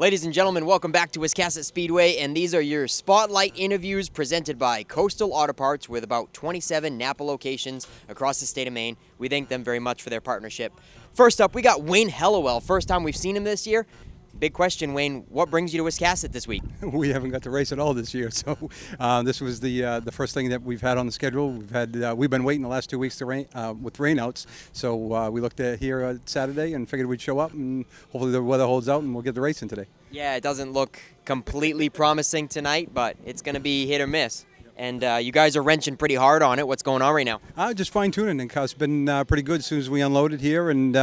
Ladies and gentlemen, welcome back to Wiscasset Speedway, and these are your spotlight interviews presented by Coastal Auto Parts with about 27 Napa locations across the state of Maine. We thank them very much for their partnership. First up, we got Wayne Hellowell. First time we've seen him this year. Big question, Wayne, what brings you to Wiscasset this week? We haven't got to race at all this year, so this was the first thing that we've had on the schedule. We've been waiting the last 2 weeks to rain with rainouts, so we looked at here Saturday and figured we'd show up, and hopefully the weather holds out and we'll get the racing today. Yeah, it doesn't look completely promising tonight, but it's going to be hit or miss. And you guys are wrenching pretty hard on it. What's going on right now? Just fine-tuning. The car's been pretty good as soon as we unloaded here, and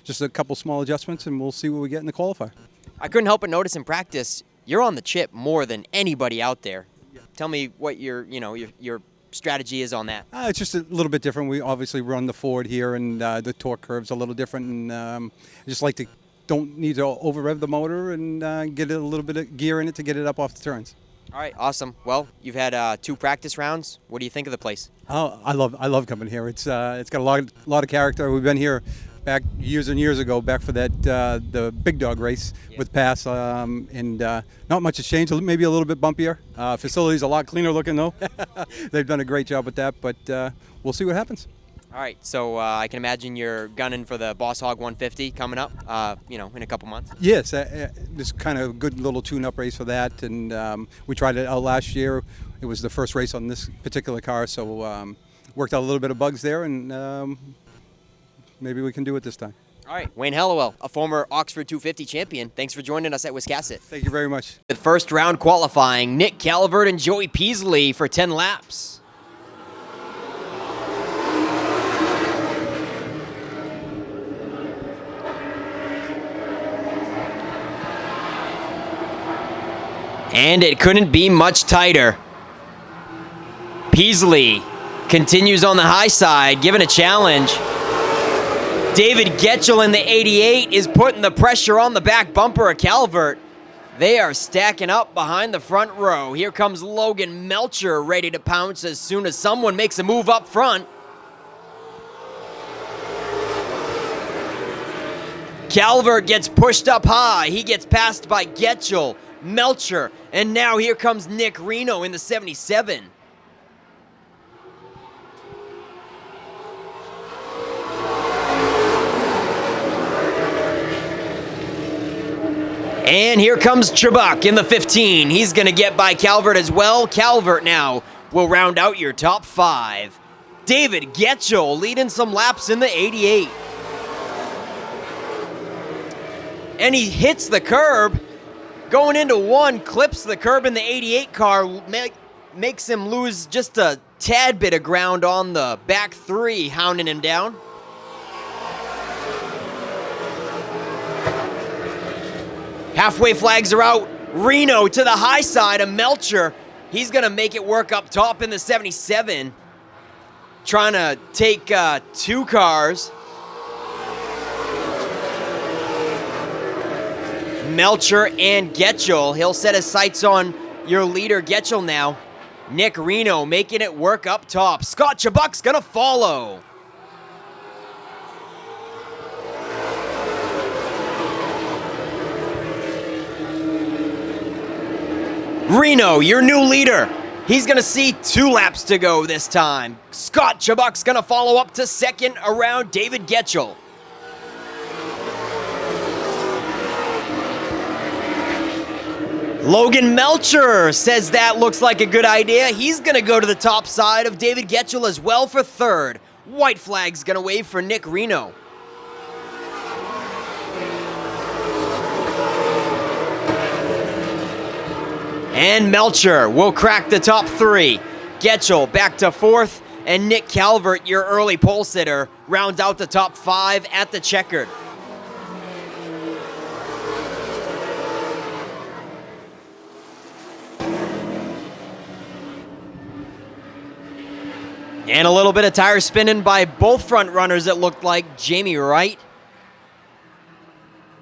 just a couple small adjustments, and we'll see what we get in the qualifier. I couldn't help but notice in practice, you're on the chip more than anybody out there. Yeah. Tell me what your strategy is on that. It's just a little bit different. We obviously run the Ford here, and the torque curve's a little different, and I just like to don't need to over rev the motor and get a little bit of gear in it to get it up off the turns. All right, awesome. Well, you've had 2 practice rounds. What do you think of the place? Oh, I love coming here. It's got a lot of character. We've been here back years and years ago, back for that the big dog race with Pass, and not much has changed. Maybe a little bit bumpier. Facility's a lot cleaner looking though. They've done a great job with that, but we'll see what happens. All right, so I can imagine you're gunning for the Boss Hog 150 coming up, in a couple months. Yes, this kind of a good little tune-up race for that, and we tried it out last year. It was the first race on this particular car, so worked out a little bit of bugs there, and maybe we can do it this time. All right, Wayne Hellowell, a former Oxford 250 champion. Thanks for joining us at Wiscasset. Thank you very much. With first round qualifying, Nick Calvert and Joey Peasley for 10 laps. And it couldn't be much tighter. Peasley continues on the high side, given a challenge. David Getchell in the 88 is putting the pressure on the back bumper of Calvert. They are stacking up behind the front row. Here comes Logan Melcher ready to pounce as soon as someone makes a move up front. Calvert gets pushed up high. He gets passed by Getchell, Melcher, and now here comes Nick Reno in the 77. And here comes Chubbuck in the 15. He's going to get by Calvert as well. Calvert now will round out your top 5. David Getchell leading some laps in the 88. And he hits the curb. Going into 1, clips the curb in the 88 car, makes him lose just a tad bit of ground on the back 3, hounding him down. Halfway flags are out. Reno to the high side of Melcher. He's going to make it work up top in the 77. Trying to take 2 cars. Melcher and Getchell. He'll set his sights on your leader, Getchell now. Nick Reno making it work up top. Scott Chubbuck's going to follow. Reno, your new leader. He's going to see 2 laps to go this time. Scott Chubbuck's going to follow up to second around David Getchell. Logan Melcher says that looks like a good idea. He's going to go to the top side of David Getchell as well for 3rd. White flag's going to wave for Nick Reno. And Melcher will crack the top 3. Getchell back to 4th, and Nick Calvert, your early pole sitter, rounds out the top 5 at the checkered. And a little bit of tire spinning by both front runners, it looked like. Jamie Wright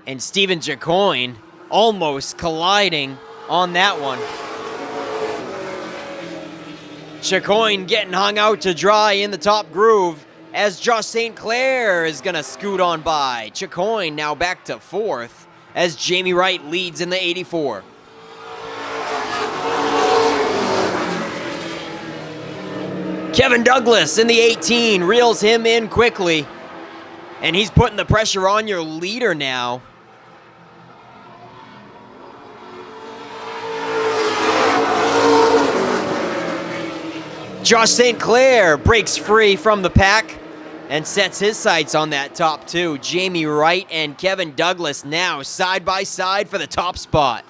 and Stephen Jacoin almost colliding on that one. Jacoin getting hung out to dry in the top groove as Josh St. Clair is going to scoot on by. Jacoin now back to 4th. as Jamie Wright leads in the 84. Kevin Douglas in the 18 reels him in quickly, and he's putting the pressure on your leader now. Josh St. Clair breaks free from the pack and sets his sights on that top two. Jamie Wright and Kevin Douglas now side by side for the top spot.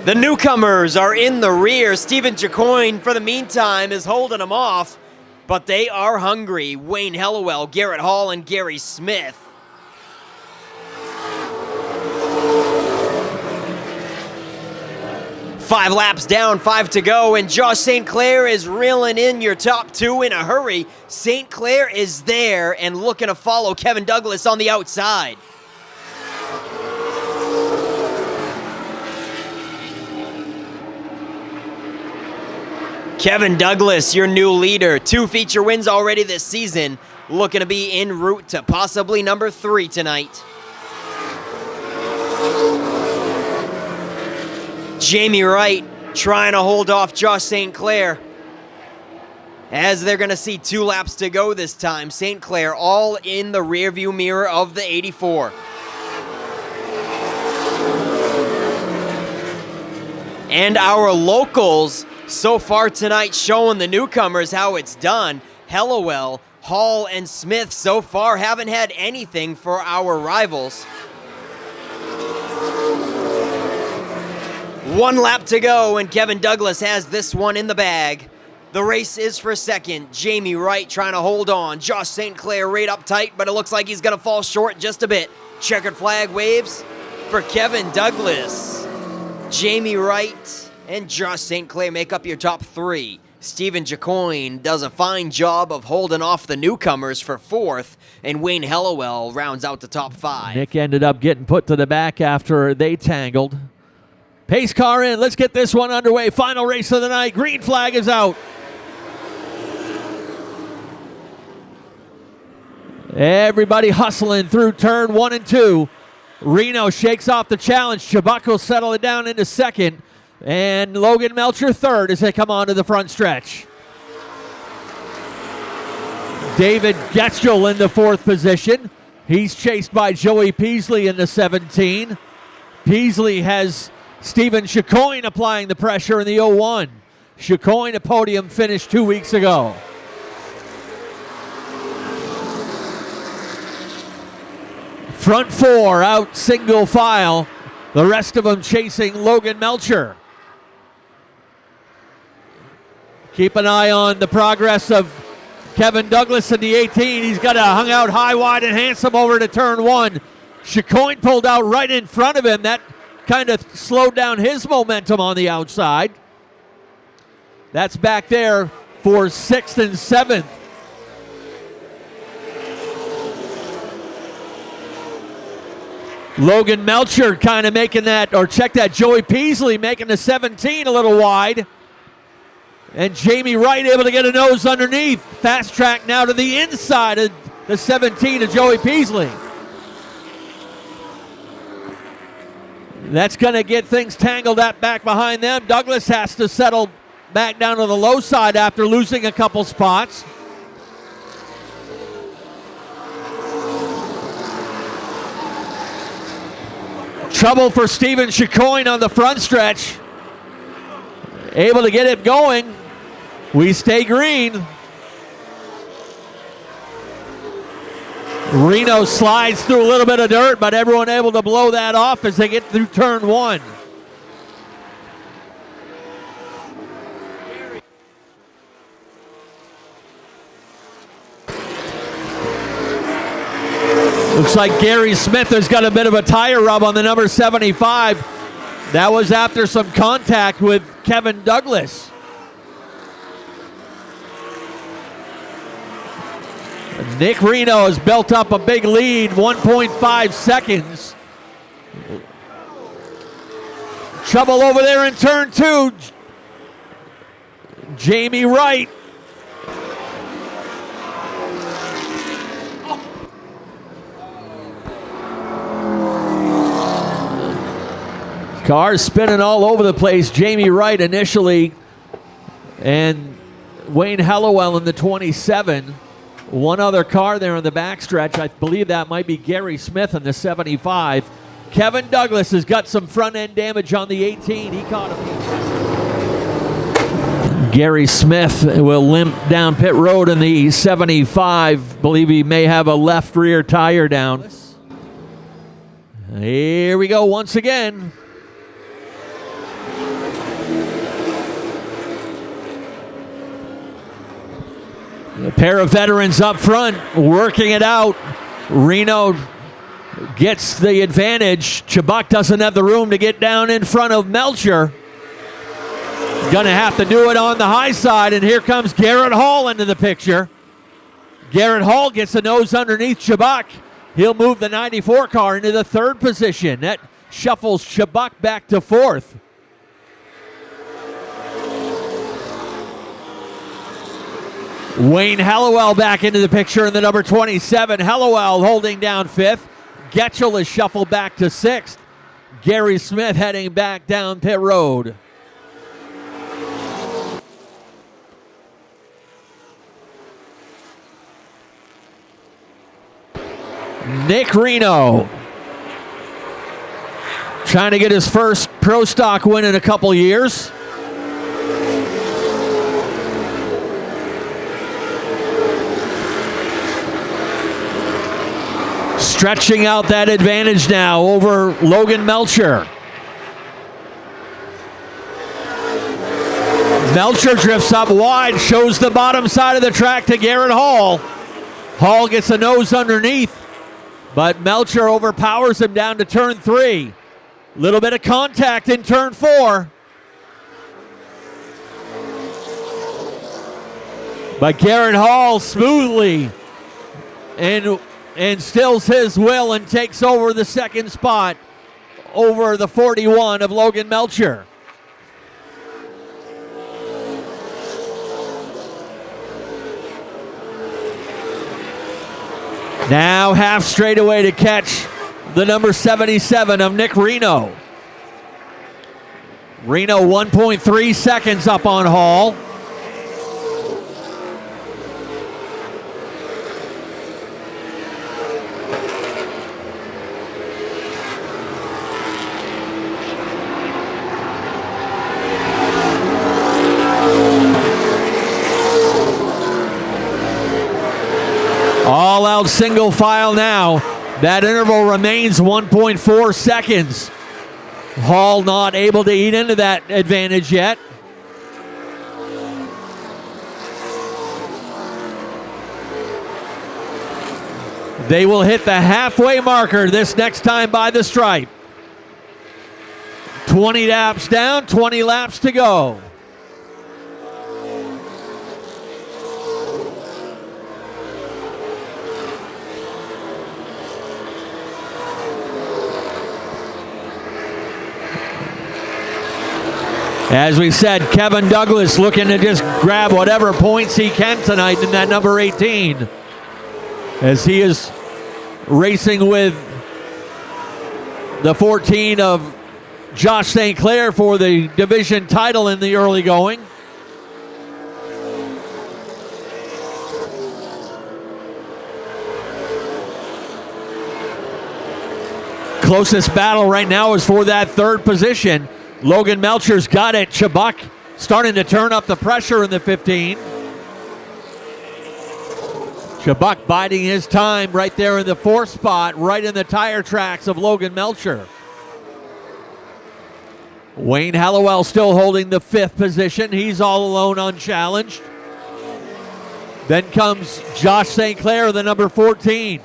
The newcomers are in the rear. Stephen Jacoin, for the meantime, is holding them off, but they are hungry. Wayne Hellowell, Garrett Hall, and Gary Smith. Five laps down, 5 to go, and Josh St. Clair is reeling in your top two in a hurry. St. Clair is there and looking to follow Kevin Douglas on the outside. Kevin Douglas, your new leader. 2 feature wins already this season. Looking to be en route to possibly number 3 tonight. Jamie Wright trying to hold off Josh St. Clair, as they're going to see 2 laps to go this time. St. Clair all in the rearview mirror of the 84. And our locals so far tonight showing the newcomers how it's done. Hellowell, Hall, and Smith so far haven't had anything for our rivals. 1 lap to go, and Kevin Douglas has this one in the bag. The race is for second. Jamie Wright trying to hold on. Josh St. Clair right up tight, but it looks like he's going to fall short just a bit. Checkered flag waves for Kevin Douglas. Jamie Wright and Josh St. Clair make up your top 3. Stephen Jacoin does a fine job of holding off the newcomers for 4th, and Wayne Hellowell rounds out the top 5. Nick ended up getting put to the back after they tangled. Pace car in. Let's get this one underway. Final race of the night. Green flag is out. Everybody hustling through turn 1 and 2. Reno shakes off the challenge. Chabuck settle it down into second. And Logan Melcher third as they come onto the front stretch. David Getchell in the 4th position. He's chased by Joey Peasley in the 17. Peasley has Stephen Jacoin applying the pressure in the 01. Jacoin a podium finish 2 weeks ago. Front 4 out single file. The rest of them chasing Logan Melcher. Keep an eye on the progress of Kevin Douglas in the 18. He's got a hung out high, wide, and handsome over to turn 1. Jacoin pulled out right in front of him. That kind of slowed down his momentum on the outside. That's back there for 6th and 7th. Logan Melcher kind of making that, or check that, Joey Peasley making the 17 a little wide. And Jamie Wright able to get a nose underneath. Fast track now to the inside of the 17 of Joey Peasley. That's going to get things tangled up back behind them. Douglas has to settle back down to the low side after losing a couple spots. Trouble for Stephen Jacoin on the front stretch. Able to get it going. We stay green. Reno slides through a little bit of dirt, but everyone able to blow that off as they get through turn 1. Looks like Gary Smith has got a bit of a tire rub on the number 75. That was after some contact with Kevin Douglas. Nick Reno has built up a big lead, 1.5 seconds. Trouble over there in turn 2. Jamie Wright. Cars spinning all over the place. Jamie Wright initially, and Wayne Hallowell in the 27. One other car there in the backstretch. I believe that might be Gary Smith in the 75. Kevin Douglas has got some front end damage on the 18. He caught a piece. Gary Smith will limp down pit road in the 75. Believe he may have a left rear tire down. Here we go once again. A pair of veterans up front working it out. Reno gets the advantage. Chubbuck doesn't have the room to get down in front of Melcher. Gonna have to do it on the high side, and here comes Garrett Hall into the picture. Garrett Hall gets a nose underneath Chubbuck. He'll move the 94 car into the third position. That shuffles Chubbuck back to fourth. Wayne Hallowell back into the picture in the number 27. Hallowell holding down fifth. Getchell is shuffled back to sixth. Gary Smith heading back down pit road. Nick Reno trying to get his first pro stock win in a couple years. Stretching out that advantage now over Logan Melcher. Melcher drifts up wide, shows the bottom side of the track to Garrett Hall. Hall gets a nose underneath, but Melcher overpowers him down to turn 3. Little bit of contact in turn 4. But Garrett Hall smoothly instills his will and takes over the second spot over the 41 of Logan Melcher. Now half straightaway to catch the number 77 of Nick Reno. Reno 1.3 seconds up on Hall. All out single file now. That interval remains 1.4 seconds. Hall not able to eat into that advantage yet. They will hit the halfway marker this next time by the stripe. 20 laps down, 20 laps to go. As we said, Kevin Douglas looking to just grab whatever points he can tonight in that number 18. As he is racing with the 14 of Josh St. Clair for the division title in the early going. Closest battle right now is for that third position. Logan Melcher's got it. Chubbuck starting to turn up the pressure in the 15. Chubbuck biding his time right there in the fourth spot, right in the tire tracks of Logan Melcher. Wayne Hallowell still holding the fifth position. He's all alone unchallenged. Then comes Josh St. Clair, the number 14.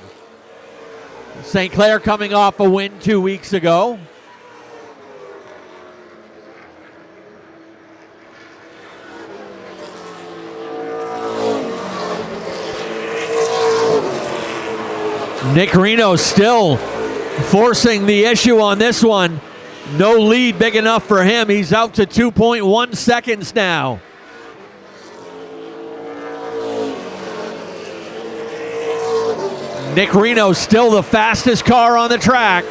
St. Clair coming off a win 2 weeks ago. Nick Reno still forcing the issue on this one. No lead big enough for him. He's out to 2.1 seconds now. Nick Reno still the fastest car on the track.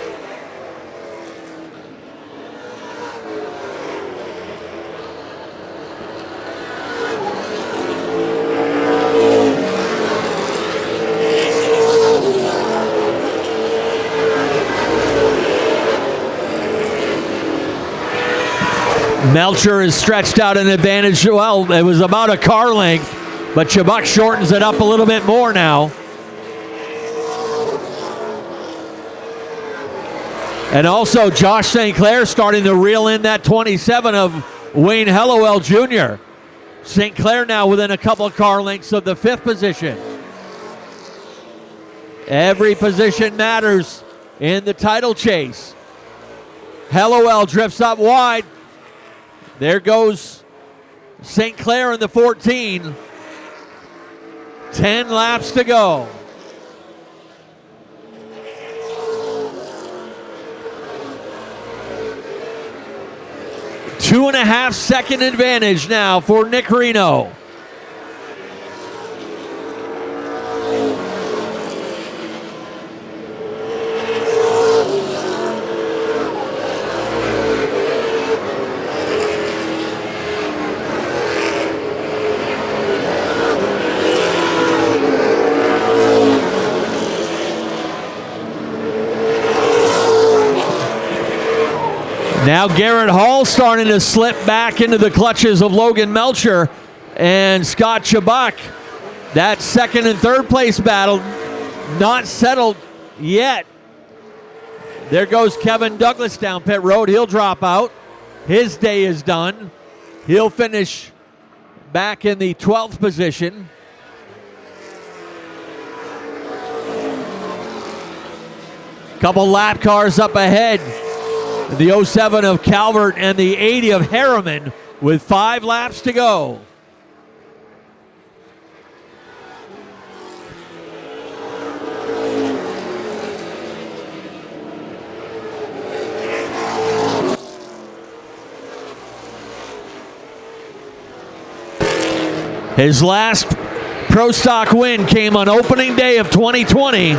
Melcher is stretched out an advantage. Well, it was about a car length, but Chubbuck shortens it up a little bit more now. And also Josh St. Clair starting to reel in that 27 of Wayne Hellowell Jr. St. Clair now within a couple of car lengths of the 5th position. Every position matters in the title chase. Hellowell drifts up wide. There goes St. Clair in the 14. 10 laps to go. Two and a half second advantage now for Nick Reno. Now Garrett Hall starting to slip back into the clutches of Logan Melcher and Scott Chubbuck. That second and third place battle not settled yet. There goes Kevin Douglas down pit road. He'll drop out. His day is done. He'll finish back in the 12th position. Couple lap cars up ahead. The 07 of Calvert and the 80 of Harriman with 5 laps to go. His last Pro Stock win came on opening day of 2020.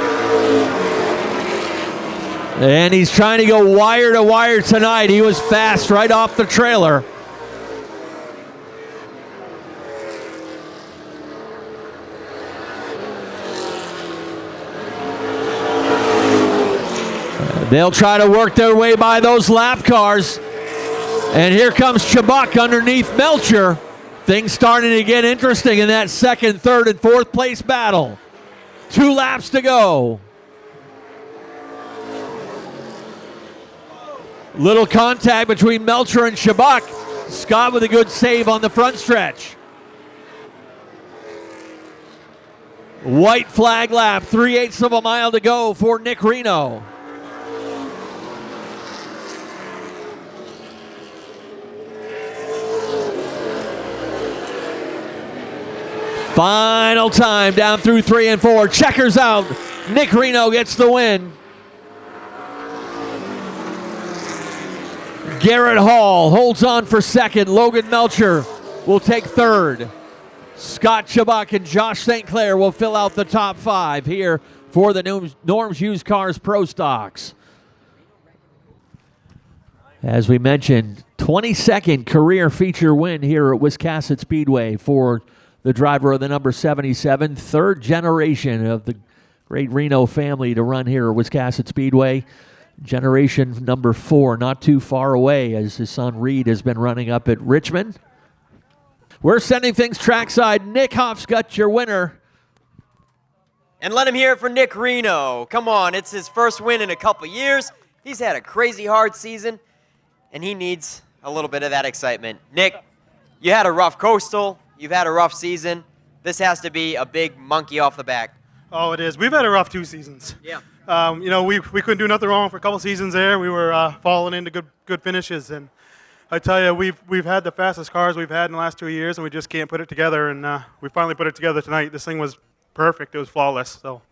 And he's trying to go wire to wire tonight. He was fast right off the trailer. They'll try to work their way by those lap cars. And here comes Chubbuck underneath Melcher. Things starting to get interesting in that second, third, and fourth place battle. 2 laps to go. Little contact between Melcher and Chubbuck. Scott with a good save on the front stretch. White flag lap, 3/8 of a mile to go for Nick Reno. Final time down through 3 and 4. Checkers out. Nick Reno gets the win. Garrett Hall holds on for second. Logan Melcher will take third. Scott Chubbuck and Josh St. Clair will fill out the top 5 here for the Norm's Used Cars Pro Stocks. As we mentioned, 22nd career feature win here at Wiscasset Speedway for the driver of the number 77. 3rd generation of the great Reno family to run here at Wiscasset Speedway. Generation number 4, not too far away, as his son Reed has been running up at Richmond. We're sending things trackside. Nick Hofsgut, your winner. And let him hear it for Nick Reno. Come on, it's his first win in a couple years. He's had a crazy hard season, and he needs a little bit of that excitement. Nick, you had a rough coastal. You've had a rough season. This has to be a big monkey off the back. Oh, it is. We've had a rough 2 seasons. Yeah. We couldn't do nothing wrong for a couple seasons there. We were falling into good finishes, and I tell you, we've had the fastest cars we've had in the last 2 years, and we just can't put it together. And we finally put it together tonight. This thing was perfect. It was flawless. So.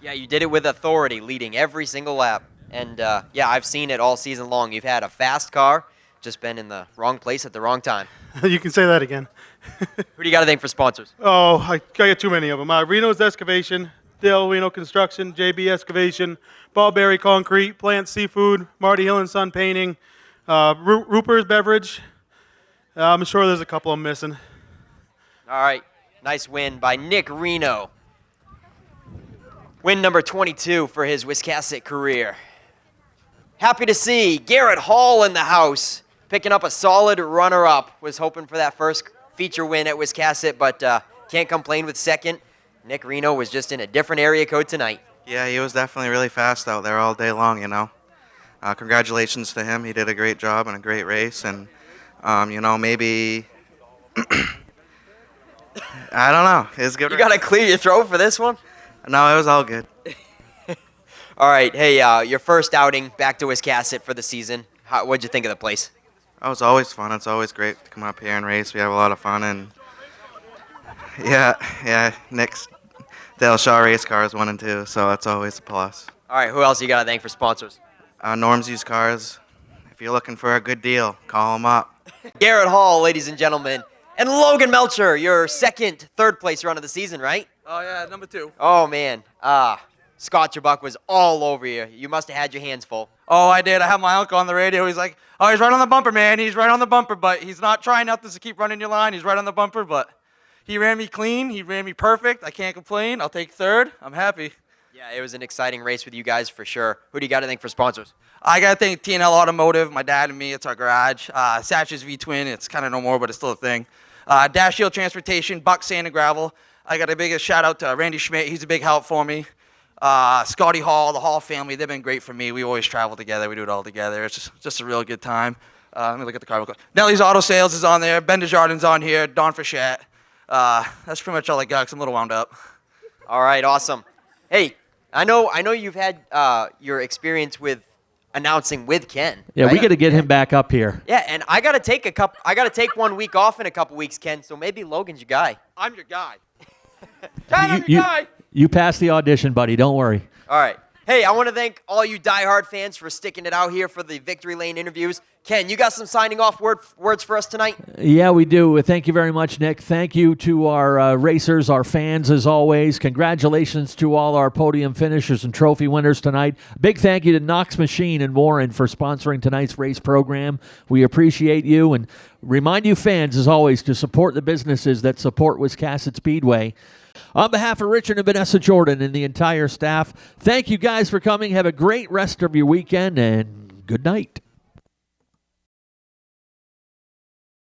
Yeah, you did it with authority, leading every single lap. And yeah, I've seen it all season long. You've had a fast car, just been in the wrong place at the wrong time. You can say that again. Who do you got to thank for sponsors? Oh, I got too many of them. Reno's Excavation, Dale Reno Construction, JB Excavation, Bob Berry Concrete, Plant Seafood, Marty Hill and Son Painting, Ruper's Beverage. I'm sure there's a couple I'm missing. All right, nice win by Nick Reno. Win number 22 for his Wiscasset career. Happy to see Garrett Hall in the house. picking up a solid runner-up. Was hoping for that first feature win at Wiscasset, but can't complain with second. Nick Reno was just in a different area code tonight. Yeah, he was definitely really fast out there all day long, you know. Congratulations to him. He did a great job and a great race. And, you know, maybe, I don't know. It's good. You got to clear your throat for this one? No, it was all good. All right. Hey, your first outing back to Wiscasset for the season. What'd you think of the place? Oh, it's always fun. It's always great to come up here and race. We have a lot of fun. And, yeah, Nick's Dale Shaw race cars 1 and 2, so that's always a plus. All right. Who else you got to thank for sponsors? Norm's Used Cars. If you're looking for a good deal, call them up. Garrett Hall, ladies and gentlemen. And Logan Melcher, your third place run of the season, right? Oh, yeah, number 2. Oh, man. Scott Jabbuck was all over you. You must have had your hands full. Oh, I did. I have my uncle on the radio. He's like, oh, he's right on the bumper, man. He's right on the bumper, but he's not trying not to keep running your line. He's right on the bumper, but he ran me clean. He ran me perfect. I can't complain. I'll take third. I'm happy. Yeah, it was an exciting race with you guys for sure. Who do you got to thank for sponsors? I got to thank TNL Automotive, my dad and me. It's our garage. Satch's V-Twin. It's kind of no more, but it's still a thing. Dash Shield Transportation, Buck Sand and Gravel. I got a biggest shout out to Randy Schmidt. He's a big help for me. Scotty Hall, the Hall family, they've been great for me. We always travel together. We do it all together. It's just a real good time. Let me look at the car real quick. Nellie's Auto Sales is on there. Ben Desjardins on here. Don Frechette. That's pretty much all I got because I'm a little wound up. All right, awesome. Hey, I know you've had your experience with announcing with Ken. Yeah, right? we got to get him back up here. Yeah, and I got to take 1 week off in a couple weeks, Ken. So maybe Logan's your guy. I'm your guy. I'm your guy. You passed the audition, buddy. Don't worry. All right. Hey, I want to thank all you diehard fans for sticking it out here for the Victory Lane interviews. Ken, you got some signing off words for us tonight? Yeah, we do. Thank you very much, Nick. Thank you to our racers, our fans, as always. Congratulations to all our podium finishers and trophy winners tonight. Big thank you to Knox Machine and Warren for sponsoring tonight's race program. We appreciate you and remind you fans, as always, to support the businesses that support Wiscasset Speedway. On behalf of Richard and Vanessa Jordan and the entire staff, thank you guys for coming. Have a great rest of your weekend, and good night.